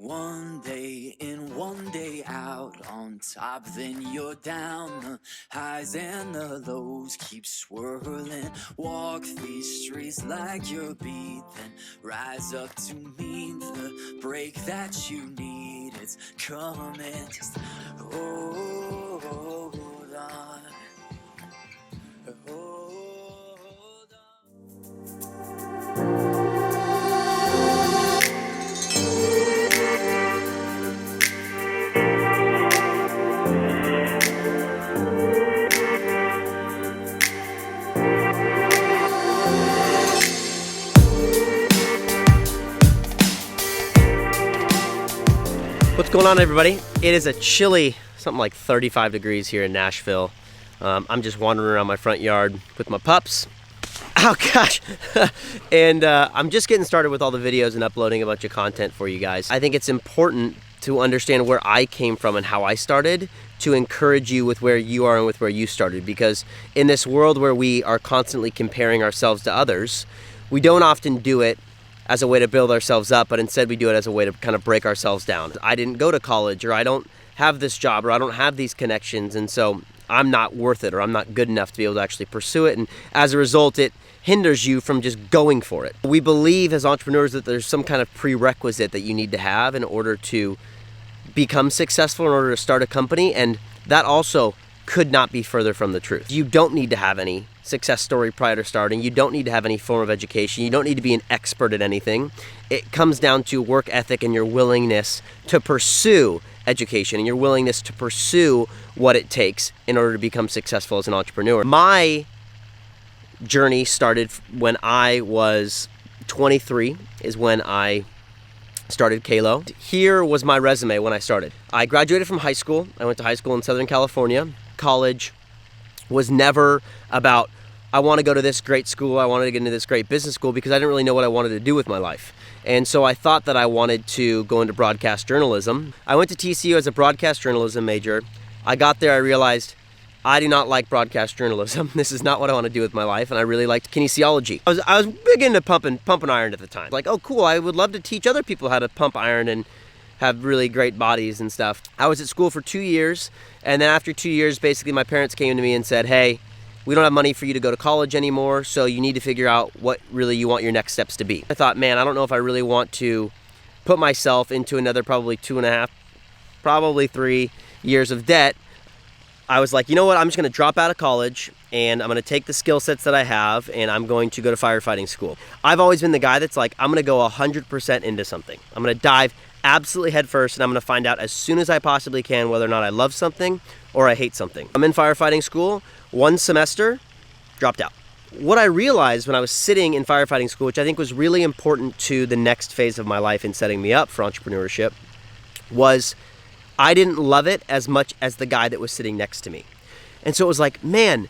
One day in, one day out, on top, then you're down. The highs and the lows keep swirling. Walk these streets like you're beat, then rise up to meet the break that you need. It's coming, just hold on. Hold on. What's going on, everybody? It is a chilly, something like 35 degrees here in Nashville. I'm just wandering around my front yard with my pups. Oh gosh. And I'm just getting started with all the videos and uploading a bunch of content for you guys. I think it's important to understand where I came from and how I started to encourage you with where you are and with where you started, because in this world where we are constantly comparing ourselves to others, we don't often do it as a way to build ourselves up, but instead we do it as a way to kind of break ourselves down. I didn't go to college, or I don't have this job, or I don't have these connections, and so I'm not worth it, or I'm not good enough to be able to actually pursue it, and as a result it hinders you from just going for it. We believe as entrepreneurs that there's some kind of prerequisite that you need to have in order to become successful, in order to start a company, and that also could not be further from the truth. You don't need to have any success story prior to starting. You don't need to have any form of education. You don't need to be an expert at anything. It comes down to work ethic and your willingness to pursue education and your willingness to pursue what it takes in order to become successful as an entrepreneur. My journey started when I was 23, is when I started Kalo. Here was my resume when I started. I graduated from high school. I went to high school in Southern California. College was never about, I want to go to this great school, I wanted to get into this great business school, because I didn't really know what I wanted to do with my life. And so I thought that I wanted to go into broadcast journalism. I went to TCU as a broadcast journalism major. I got there, I realized I do not like broadcast journalism. This is not what I want to do with my life, and I really liked kinesiology. I was big into pumping iron at the time. Like, oh cool, I would love to teach other people how to pump iron and have really great bodies and stuff. I was at school for 2 years, and then after 2 years, basically my parents came to me and said, hey, we don't have money for you to go to college anymore, so you need to figure out what really you want your next steps to be. I thought, man, I don't know if I really want to put myself into another probably 2.5, probably 3 years of debt. I was like, you know what, I'm just gonna drop out of college and I'm gonna take the skill sets that I have and I'm going to go to firefighting school. I've always been the guy that's like, I'm gonna go 100% into something. I'm gonna dive absolutely head first, and I'm gonna find out as soon as I possibly can whether or not I love something or I hate something. I'm in firefighting school, 1 semester, dropped out. What I realized when I was sitting in firefighting school, which I think was really important to the next phase of my life in setting me up for entrepreneurship, was I didn't love it as much as the guy that was sitting next to me. And so it was like, man,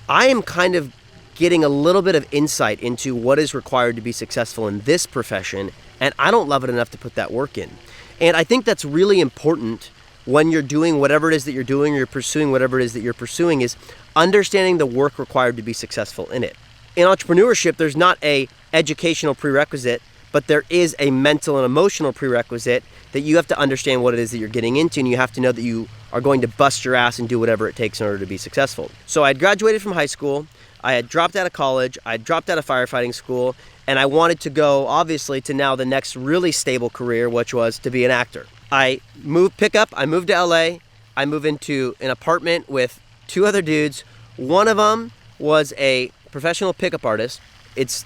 I am kind of getting a little bit of insight into what is required to be successful in this profession, and I don't love it enough to put that work in. And I think that's really important when you're doing whatever it is that you're doing, or you're pursuing whatever it is that you're pursuing, is understanding the work required to be successful in it. In entrepreneurship, there's not a educational prerequisite, but there is a mental and emotional prerequisite that you have to understand what it is that you're getting into, and you have to know that you are going to bust your ass and do whatever it takes in order to be successful. So I had graduated from high school, I had dropped out of college, I had dropped out of firefighting school, and I wanted to go, obviously, to now the next really stable career, which was to be an actor. I moved to LA, I moved into an apartment with 2 other dudes. One of them was a professional pickup artist. It's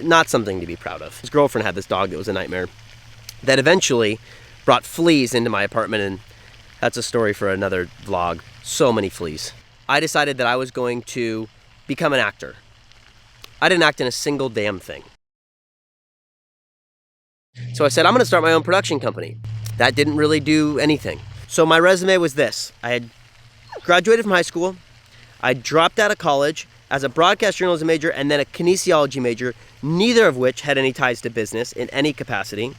not something to be proud of. His girlfriend had this dog that was a nightmare that eventually brought fleas into my apartment, and that's a story for another vlog. So many fleas. I decided that I was going to become an actor. I didn't act in a single damn thing. So I said, I'm gonna start my own production company. That didn't really do anything. So my resume was this. I had graduated from high school, I dropped out of college as a broadcast journalism major and then a kinesiology major, neither of which had any ties to business in any capacity.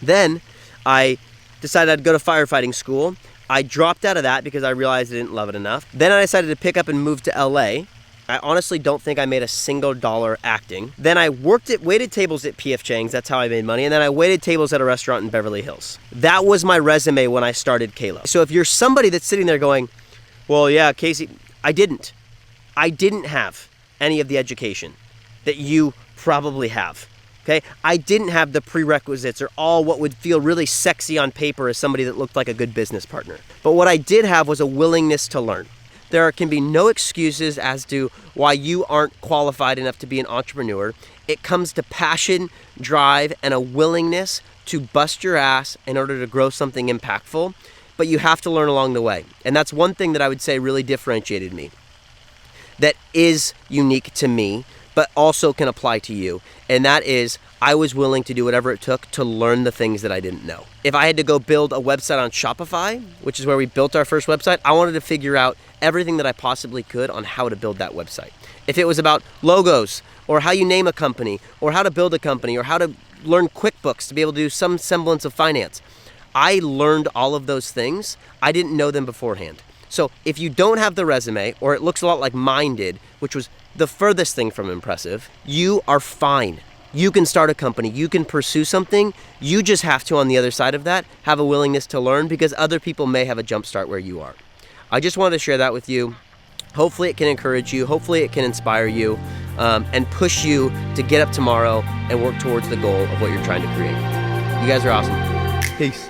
Then I decided I'd go to firefighting school. I dropped out of that because I realized I didn't love it enough. Then I decided to pick up and move to LA. I honestly don't think I made a single dollar acting. Then I waited tables at P.F. Chang's. That's how I made money. And then I waited tables at a restaurant in Beverly Hills. That was my resume when I started Kalo. So if you're somebody that's sitting there going, well, yeah, Casey, I didn't have any of the education that you probably have. Okay, I didn't have the prerequisites or all what would feel really sexy on paper as somebody that looked like a good business partner. But what I did have was a willingness to learn. There can be no excuses as to why you aren't qualified enough to be an entrepreneur. It comes to passion, drive, and a willingness to bust your ass in order to grow something impactful. But you have to learn along the way. And that's one thing that I would say really differentiated me. That is unique to me, but also can apply to you. And that is, I was willing to do whatever it took to learn the things that I didn't know. If I had to go build a website on Shopify, which is where we built our first website, I wanted to figure out everything that I possibly could on how to build that website. If it was about logos, or how you name a company, or how to build a company, or how to learn QuickBooks to be able to do some semblance of finance, I learned all of those things. I didn't know them beforehand. So if you don't have the resume, or it looks a lot like mine did, which was the furthest thing from impressive, you are fine. You can start a company, you can pursue something. You just have to, on the other side of that, have a willingness to learn, because other people may have a jump start where you are. I just wanted to share that with you. Hopefully it can encourage you, hopefully it can inspire you, and push you to get up tomorrow and work towards the goal of what you're trying to create. You guys are awesome. Peace.